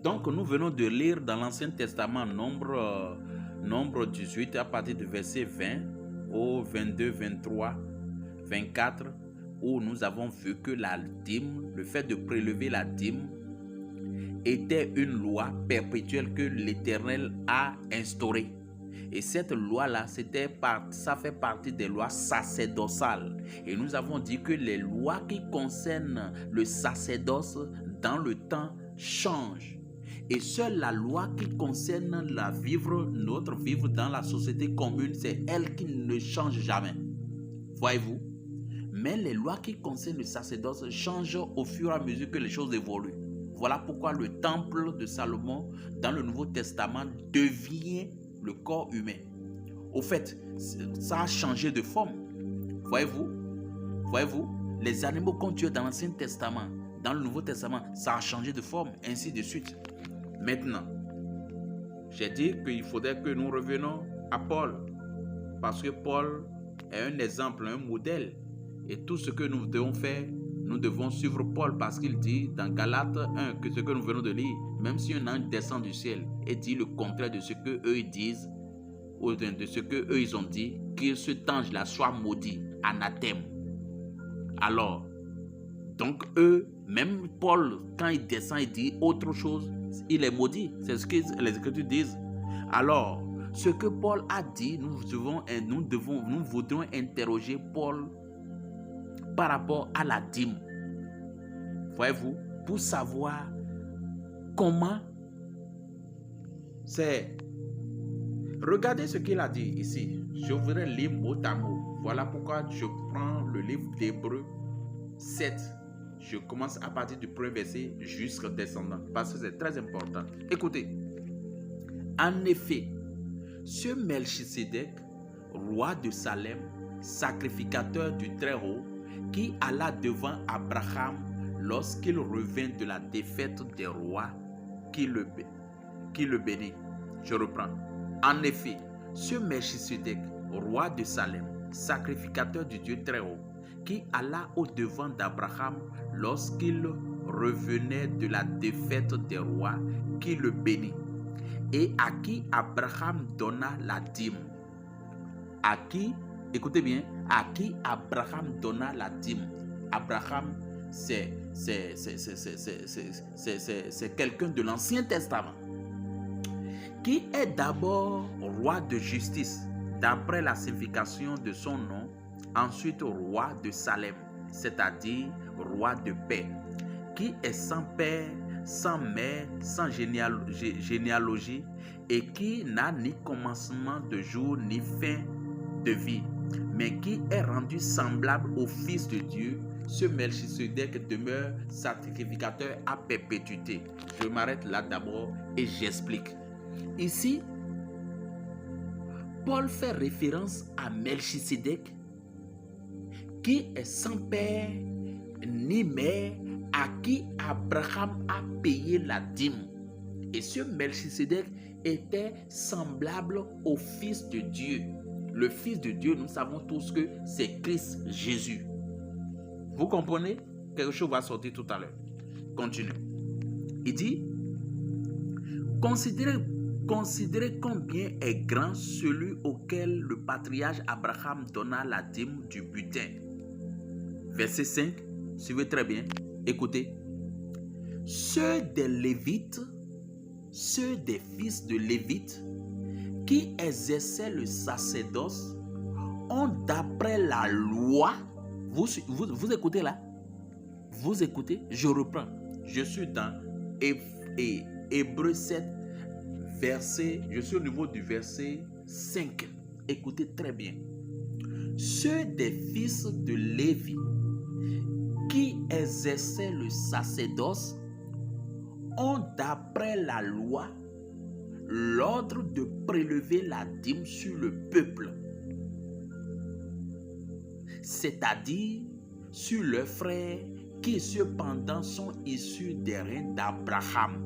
Donc, nous venons de lire dans l'Ancien Testament, nombre 18, à partir du verset 20 au 22, 23, 24, où nous avons vu que la dîme, le fait de prélever la dîme, était une loi perpétuelle que l'Éternel a instaurée. Et cette loi-là, ça fait partie des lois sacerdotales. Et nous avons dit que les lois qui concernent le sacerdoce dans le temps changent. Et seule la loi qui concerne notre vivre dans la société commune, c'est elle qui ne change jamais. Voyez-vous? Mais les lois qui concernent le sacerdoce changent au fur et à mesure que les choses évoluent. Voilà pourquoi le temple de Salomon dans le Nouveau Testament devient le corps humain. Au fait, ça a changé de forme. Voyez-vous, les animaux qu'on tuait dans l'Ancien Testament, dans le Nouveau Testament, ça a changé de forme, ainsi de suite. Maintenant, j'ai dit qu'il faudrait que nous revenions à Paul, parce que Paul est un exemple, un modèle. Et tout ce que nous devons faire, nous devons suivre Paul, parce qu'il dit dans Galates 1, que ce que nous venons de lire, même si un ange descend du ciel et dit le contraire de ce qu'eux disent, ou de ce qu'eux ils ont dit, que cet ange-là soit maudit, anathème. Alors, donc eux, même Paul, quand il descend, il dit autre chose, il est maudit. C'est ce que les Écritures disent. Alors, ce que Paul a dit, nous voudrions interroger Paul par rapport à la dîme. Voyez-vous, pour savoir comment c'est. Regardez ce qu'il a dit ici. Je voudrais lire mot à mot. Voilà pourquoi je prends le livre d'Hébreux 7. Je commence à partir du premier verset jusqu'au descendant, parce que c'est très important. Écoutez. En effet, ce Melchisédek, roi de Salem, sacrificateur du Très-Haut, qui alla devant Abraham lorsqu'il revint de la défaite des rois, qui le bénit. Je reprends. En effet, ce Melchisédek, roi de Salem, sacrificateur du Dieu Très-Haut, qui alla au-devant d'Abraham lorsqu'il revenait de la défaite des rois, qui le bénit, et à qui Abraham donna la dîme. À qui, écoutez bien, à qui Abraham donna la dîme. Abraham, c'est quelqu'un de l'Ancien Testament, qui est d'abord roi de justice, d'après la signification de son nom, ensuite roi de Salem, c'est-à-dire roi de paix, qui est sans père, sans mère, sans généalogie, et qui n'a ni commencement de jour ni fin de vie, mais qui est rendu semblable au Fils de Dieu. Ce Melchisédek demeure sacrificateur à perpétuité. Je m'arrête là d'abord et j'explique. Ici, Paul fait référence à Melchisédek, qui est sans père ni mère, à qui Abraham a payé la dîme. Et ce Melchisédek était semblable au Fils de Dieu. Le Fils de Dieu, nous savons tous que c'est Christ Jésus. Vous comprenez? Quelque chose va sortir tout à l'heure. Continue. Il dit, considérez combien est grand celui auquel le patriarche Abraham donna la dîme du butin. Verset 5, suivez très bien. Écoutez. Ceux des Lévites, ceux des fils de Lévites, qui exerçaient le sacerdoce, ont d'après la loi, vous écoutez là? Vous écoutez? Je reprends. Je suis dans Hébreux 7, je suis au niveau du verset 5. Écoutez très bien. Ceux des fils de Lévi qui exerçaient le sacerdoce ont d'après la loi l'ordre de prélever la dîme sur le peuple, c'est-à-dire sur leurs frères qui cependant sont issus des reins d'Abraham.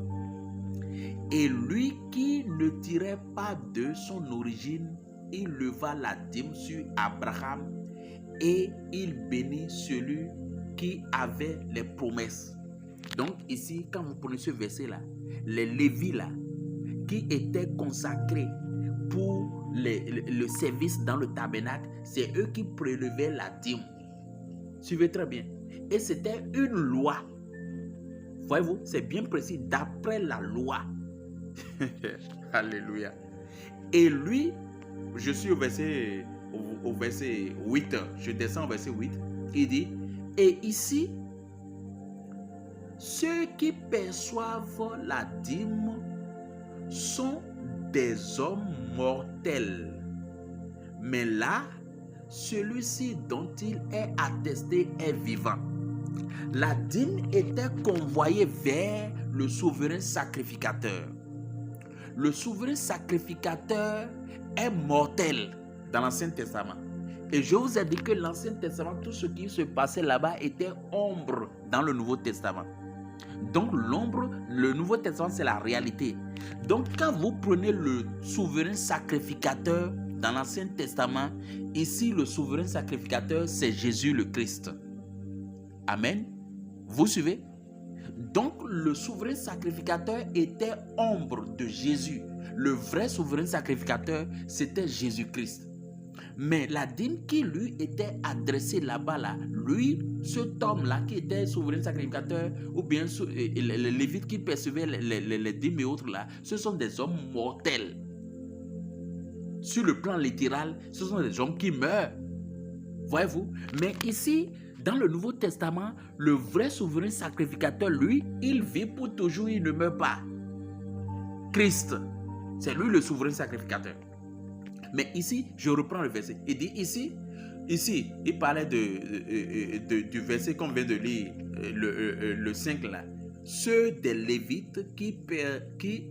Et lui qui ne tirait pas de son origine, il leva la dîme sur Abraham et il bénit celui qui avait les promesses. Donc ici, quand vous prenez ce verset-là, les Lévites là, qui étaient consacrés pour le service dans le tabernacle, c'est eux qui prélevaient la dîme. Suivez très bien. Et c'était une loi. Voyez-vous, c'est bien précis, d'après la loi. Alléluia. Et lui, je suis au verset 8, je descends au verset 8, il dit, et ici, ceux qui perçoivent la dîme sont des hommes mortels. Mais là, celui-ci dont il est attesté est vivant. La dîme était convoyée vers le souverain sacrificateur. Le souverain sacrificateur est mortel dans l'Ancien Testament. Et je vous ai dit que l'Ancien Testament, tout ce qui se passait là-bas était ombre dans le Nouveau Testament. Donc l'ombre, le Nouveau Testament, c'est la réalité. Donc quand vous prenez le souverain sacrificateur dans l'Ancien Testament, ici le souverain sacrificateur, c'est Jésus le Christ. Amen. Vous suivez? Donc le souverain sacrificateur était ombre de Jésus. Le vrai souverain sacrificateur, c'était Jésus-Christ. Mais la dîme qui lui était adressée là-bas, là, lui, cet homme-là qui était souverain sacrificateur, ou bien les Lévites qui percevaient les dîmes et autres là, ce sont des hommes mortels. Sur le plan littéral, ce sont des hommes qui meurent. Voyez-vous? Mais ici, dans le Nouveau Testament, le vrai souverain sacrificateur, lui, il vit pour toujours, il ne meurt pas. Christ, c'est lui le souverain sacrificateur. Mais ici, je reprends le verset. Il dit ici, il parlait du verset qu'on vient de lire, le 5 là. Ceux des Lévites qui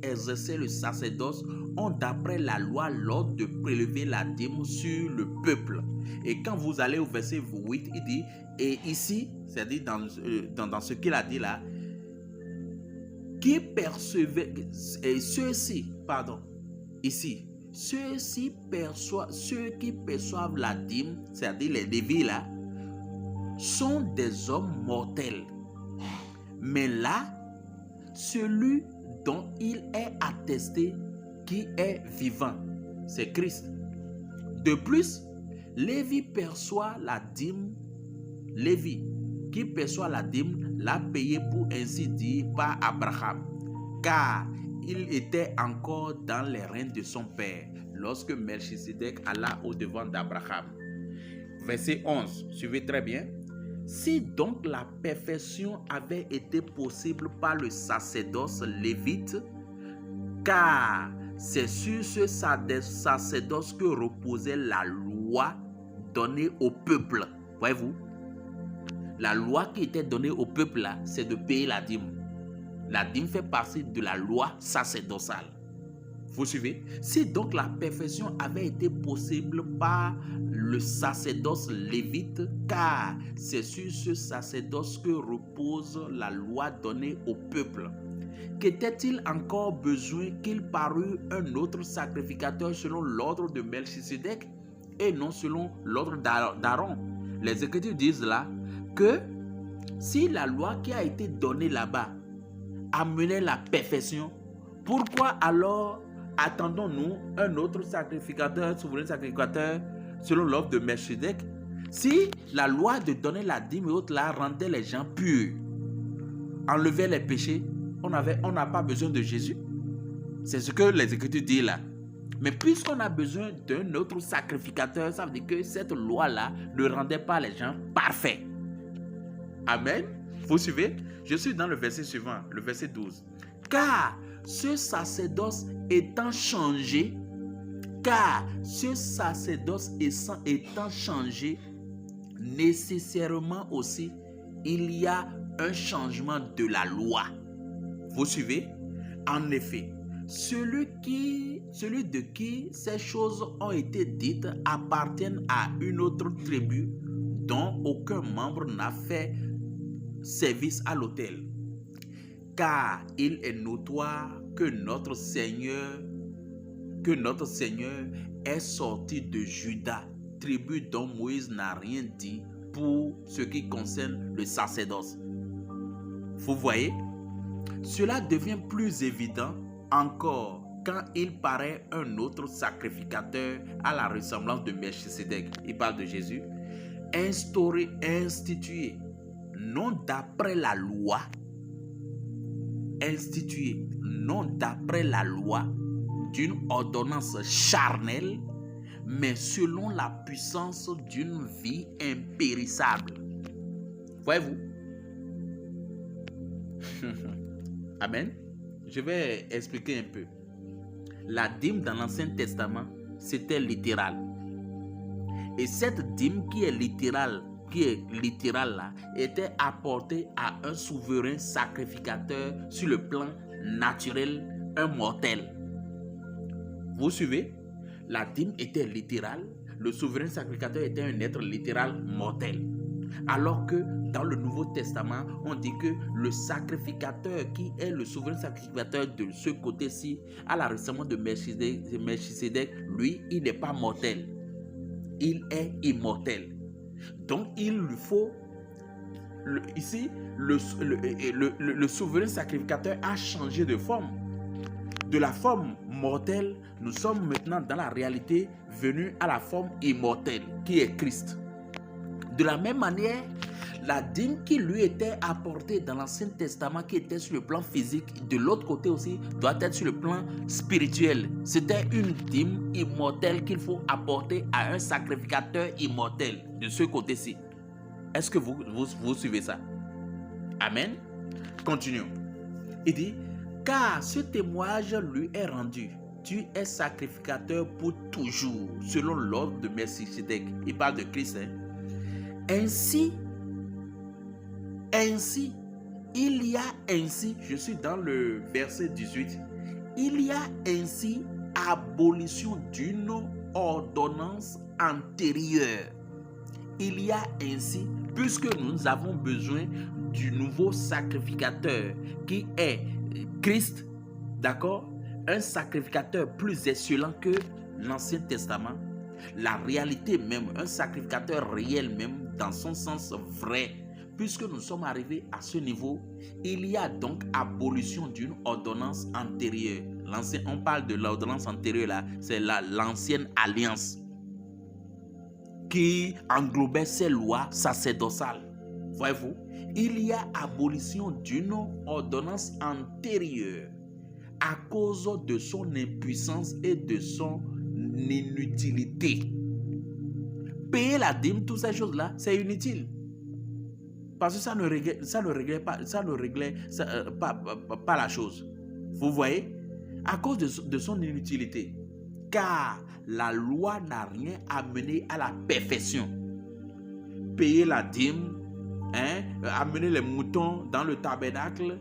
exerçaient le sacerdoce ont d'après la loi l'ordre de prélever la dîme sur le peuple. Et quand vous allez au verset 8, il dit, et ici, c'est-à-dire dans ce qu'il a dit là, qui percevaient, et ceux-ci, pardon, ici, ceux qui perçoivent la dîme, c'est-à-dire les Lévites là, sont des hommes mortels. Mais là, celui dont il est attesté qui est vivant, c'est Christ. De plus, Lévi perçoit la dîme. Lévi, qui perçoit la dîme, l'a payé pour ainsi dire par Abraham, car il était encore dans les reins de son père lorsque Melchisedec alla au-devant d'Abraham. Verset 11, suivez très bien. Si donc la perfection avait été possible par le sacerdoce lévite, car c'est sur ce sacerdoce que reposait la loi donnée au peuple. Voyez-vous? La loi qui était donnée au peuple, là, c'est de payer la dîme. La dîme fait partie de la loi sacerdotale. Vous suivez? Si donc la perfection avait été possible par le sacerdoce lévite, car c'est sur ce sacerdoce que repose la loi donnée au peuple, qu'était-il encore besoin qu'il parût un autre sacrificateur selon l'ordre de Melchisedec et non selon l'ordre d'Aaron? Les Écritures disent là que si la loi qui a été donnée là-bas amenait la perfection, pourquoi alors attendons-nous un autre sacrificateur, souverain sacrificateur, selon l'ordre de Melchisedec? Si la loi de donner la dîme et autres là rendait les gens purs, enlevait les péchés, on n'a pas besoin de Jésus. C'est ce que les Écritures disent là. Mais puisqu'on a besoin d'un autre sacrificateur, ça veut dire que cette loi-là ne rendait pas les gens parfaits. Amen. Vous suivez? Je suis dans le verset suivant, le verset 12. Car ce sacerdoce étant changé, nécessairement aussi, il y a un changement de la loi. Vous suivez? En effet, celui de qui ces choses ont été dites appartiennent à une autre tribu dont aucun membre n'a fait service à l'autel. Car il est notoire que notre Seigneur est sorti de Juda, tribu dont Moïse n'a rien dit pour ce qui concerne le sacerdoce. Vous voyez, cela devient plus évident encore quand il paraît un autre sacrificateur à la ressemblance de Melchisédek. Il parle de Jésus. Institué, non d'après la loi, institué, non d'après la loi d'une ordonnance charnelle, mais selon la puissance d'une vie impérissable. Voyez-vous? Amen. Je vais expliquer un peu. La dîme dans l'Ancien Testament, c'était littéral. Et cette dîme qui est littérale là, était apportée à un souverain sacrificateur sur le plan naturel, un mortel. Vous suivez? La dîme était littérale, le souverain sacrificateur était un être littéral mortel. Alors que dans le Nouveau Testament, on dit que le sacrificateur qui est le souverain sacrificateur de ce côté-ci, à la ressemblance de Melchisédek, lui, il n'est pas mortel. Il est immortel. Donc, il lui faut... ici, le souverain sacrificateur a changé de forme. De la forme mortelle, nous sommes maintenant dans la réalité venus à la forme immortelle, qui est Christ. De la même manière, la dîme qui lui était apportée dans l'Ancien Testament, qui était sur le plan physique, de l'autre côté aussi, doit être sur le plan spirituel. C'était une dîme immortelle qu'il faut apporter à un sacrificateur immortel de ce côté-ci. Est-ce que vous suivez ça? Amen. Continuons. Il dit, car ce témoignage lui est rendu. Tu es sacrificateur pour toujours, selon l'ordre de Melchisédek. Il parle de Christ, hein? Ainsi, il y a ainsi, je suis dans le verset 18, il y a ainsi abolition d'une ordonnance antérieure. Il y a ainsi, puisque nous avons besoin du nouveau sacrificateur qui est Christ, d'accord? Un sacrificateur plus excellent que l'Ancien Testament. La réalité même, un sacrificateur réel même, dans son sens vrai. Puisque nous sommes arrivés à ce niveau, il y a donc abolition d'une ordonnance antérieure. On parle de l'ordonnance antérieure là, c'est l'ancienne alliance qui englobait ces lois sacerdotales. Voyez-vous, il y a abolition d'une ordonnance antérieure à cause de son impuissance et de son inutilité. Payer la dîme, toutes ces choses-là, c'est inutile. Parce que ça ne réglait pas la chose. Vous voyez? À cause de son inutilité. Car la loi n'a rien amené à la perfection. Payer la dîme, amener les moutons dans le tabernacle,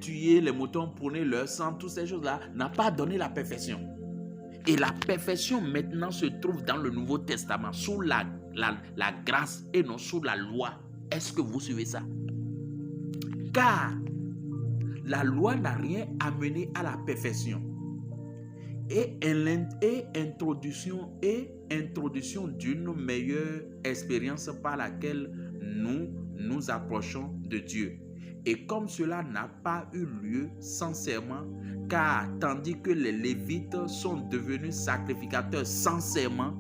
tuer les moutons, prôner leur sang, toutes ces choses-là, n'a pas donné la perfection. Et la perfection maintenant se trouve dans le Nouveau Testament, sous la grâce et non sous la loi. Est-ce que vous suivez ça? Car la loi n'a rien amené à la perfection. Et introduction d'une meilleure expérience par laquelle nous approchons de Dieu. Et comme cela n'a pas eu lieu sans serment, car tandis que les Lévites sont devenus sacrificateurs sans serment,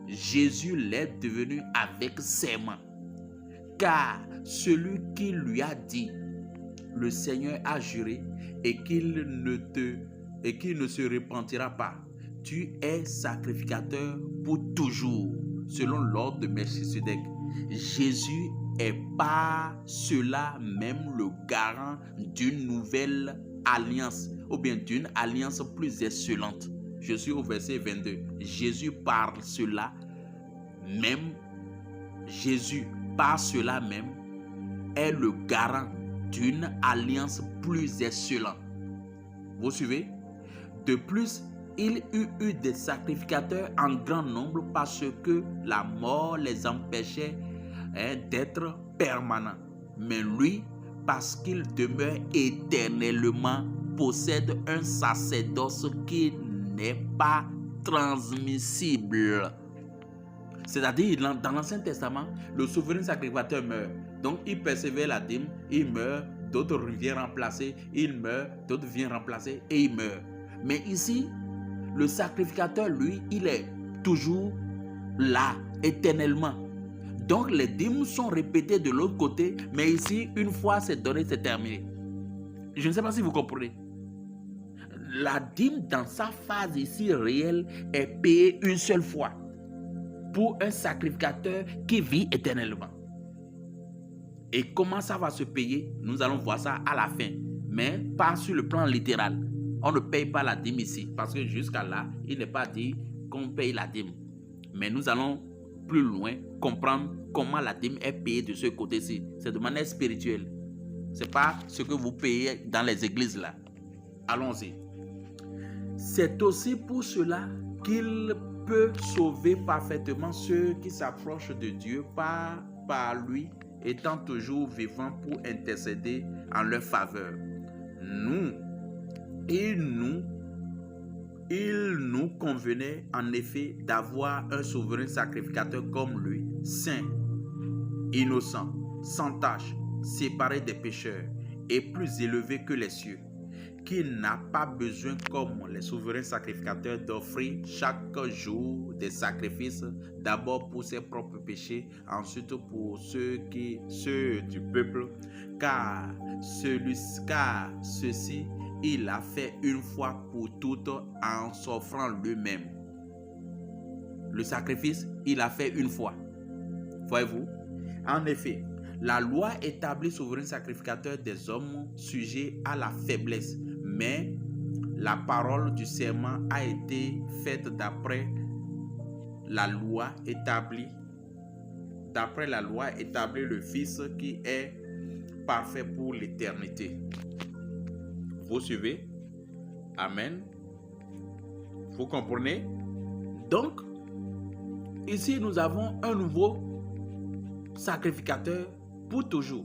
Jésus l'est devenu avec serment. Car celui qui lui a dit, le Seigneur a juré, et qu'il ne se repentira pas, tu es sacrificateur pour toujours, selon l'ordre de Melchisédek. Jésus est par cela même le garant d'une nouvelle alliance, ou bien d'une alliance plus excellente. Je suis au verset 22. Jésus par cela même est le garant d'une alliance plus excellente. Vous suivez? De plus, il y eut des sacrificateurs en grand nombre parce que la mort les empêchait d'être permanents. Mais lui, parce qu'il demeure éternellement, possède un sacerdoce qui n'est pas transmissible. C'est-à-dire, dans l'Ancien Testament, le souverain sacrificateur meurt. Donc, il persévère la dîme, il meurt. d'autres viennent remplacer, il meurt, d'autres viennent remplacer et il meurt. Mais ici, le sacrificateur, lui, il est toujours là, éternellement. Donc les dîmes sont répétées de l'autre côté, mais ici, une fois c'est donné, c'est terminé. Je ne sais pas si vous comprenez. La dîme dans sa phase ici réelle est payée une seule fois pour un sacrificateur qui vit éternellement. Et comment ça va se payer? Nous allons voir ça à la fin, mais pas sur le plan littéral. On ne paye pas la dîme ici, parce que jusqu'à là, il n'est pas dit qu'on paye la dîme. Mais nous allons plus loin comprendre comment la dîme est payée de ce côté-ci. C'est de manière spirituelle. Ce n'est pas ce que vous payez dans les églises là. Allons-y. C'est aussi pour cela qu'il peut sauver parfaitement ceux qui s'approchent de Dieu par lui, étant toujours vivant pour intercéder en leur faveur. Il nous convenait en effet d'avoir un souverain sacrificateur comme lui, saint, innocent, sans tache, séparé des pécheurs et plus élevé que les cieux, qui n'a pas besoin, comme les souverains sacrificateurs, d'offrir chaque jour des sacrifices, d'abord pour ses propres péchés, ensuite pour ceux du peuple, car ceci, il l'a fait une fois pour toutes en s'offrant lui-même. Le sacrifice, il l'a fait une fois. Voyez-vous? En effet, la loi établit souverain sacrificateur des hommes sujets à la faiblesse, mais la parole du serment a été faite d'après la loi établie le Fils qui est parfait pour l'éternité. Vous suivez? Amen. Vous comprenez? Donc, ici nous avons un nouveau sacrificateur pour toujours.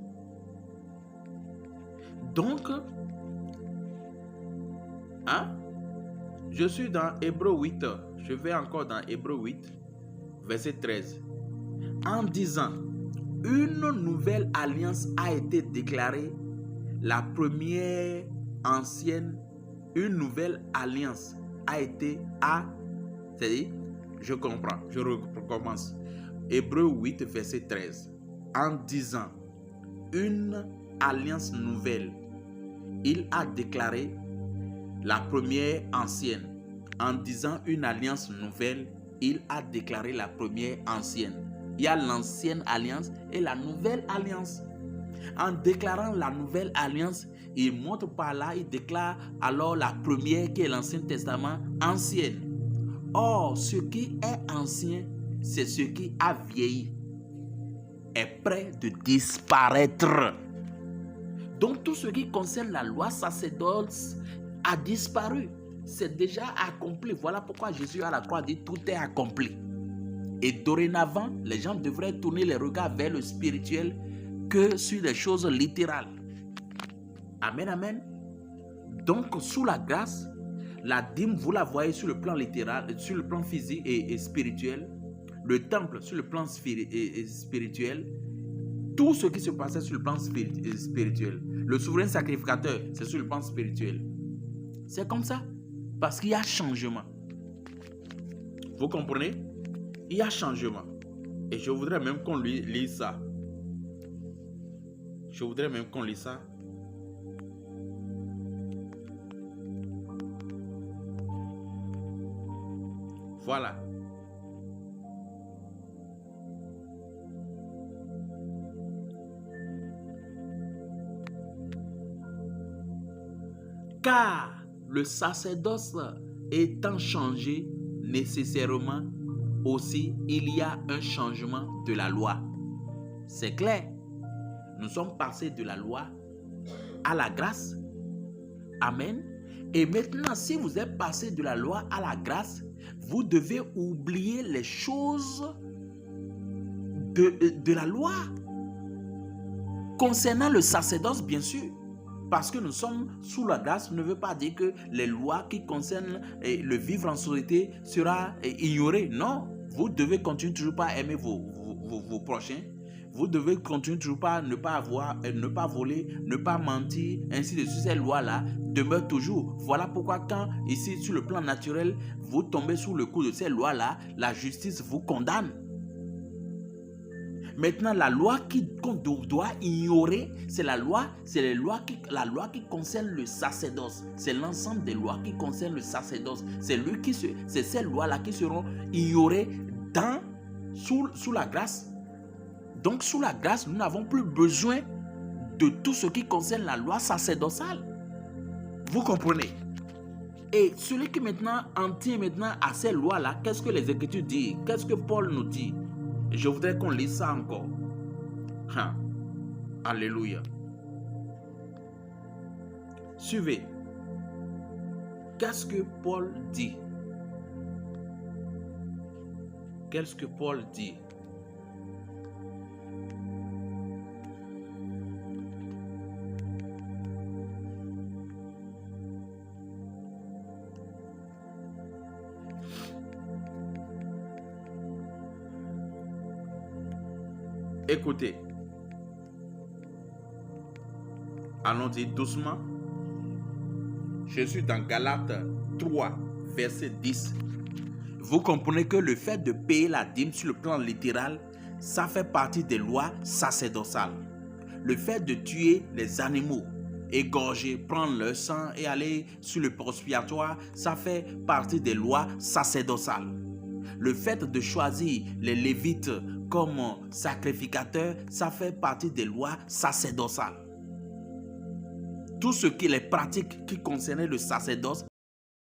Donc, je suis dans Hébreux 8. Je vais encore dans Hébreux 8, verset 13. En disant, une nouvelle alliance a été déclarée, la première ancienne, une nouvelle alliance a été c'est-à-dire, je comprends, je recommence. Hébreux 8, verset 13. En disant, une alliance nouvelle, il a déclaré la première ancienne. En disant une alliance nouvelle, il a déclaré la première ancienne. Il y a l'ancienne alliance et la nouvelle alliance. En déclarant la nouvelle alliance, il montre par là, il déclare alors la première qui est l'Ancien Testament ancienne. Or, ce qui est ancien, c'est ce qui a vieilli, est prêt de disparaître. Donc tout ce qui concerne la loi sacerdoce a disparu. C'est déjà accompli. Voilà pourquoi Jésus à la croix dit tout est accompli. Et dorénavant, les gens devraient tourner les regards vers le spirituel que sur les choses littérales. Amen, amen. Donc, sous la grâce, la dîme, vous la voyez sur le plan littéral, sur le plan physique et spirituel. Le temple, sur le plan spirituel. Tout ce qui se passait sur le plan spirituel. Le souverain sacrificateur, c'est sur le plan spirituel. C'est comme ça. Parce qu'il y a changement. Vous comprenez? Il y a changement. Et je voudrais même qu'on lise ça. Je voudrais même qu'on lise ça. Voilà. Car le sacerdoce étant changé nécessairement, aussi il y a un changement de la loi. C'est clair. Nous sommes passés de la loi à la grâce. Amen. Et maintenant, si vous êtes passé de la loi à la grâce, vous devez oublier les choses de la loi. Concernant le sacerdoce, bien sûr. Parce que nous sommes sous la grâce, ne veut pas dire que les lois qui concernent le vivre en société sera ignorées. Non, vous devez continuer toujours à aimer vos prochains. vous devez continuer toujours par ne pas voler, ne pas mentir, ainsi de suite. Ces lois-là demeurent toujours. Voilà pourquoi quand, ici, sur le plan naturel, vous tombez sous le coup de ces lois-là, la justice vous condamne. Maintenant, la loi qu'on doit ignorer, c'est la loi qui concerne le sacerdoce. C'est l'ensemble des lois qui concernent le sacerdoce. C'est ces lois-là qui seront ignorées sous la grâce. Donc, sous la grâce, nous n'avons plus besoin de tout ce qui concerne la loi sacerdotale. Vous comprenez? Et celui qui maintenant en tient maintenant à ces lois-là, qu'est-ce que les Écritures disent? Qu'est-ce que Paul nous dit? Je voudrais qu'on lise ça encore. Alléluia. Suivez. Qu'est-ce que Paul dit? Qu'est-ce que Paul dit? Écoutez. Allons-y doucement. Je suis dans Galates 3, verset 10. Vous comprenez que le fait de payer la dîme sur le plan littéral, ça fait partie des lois sacerdotales. Le fait de tuer les animaux, égorger, prendre leur sang et aller sur le prospiatoire, ça fait partie des lois sacerdotales. Le fait de choisir les Lévites comme sacrificateurs, ça fait partie des lois sacerdotales. Tout ce qui est les pratiques qui concernaient le sacerdoce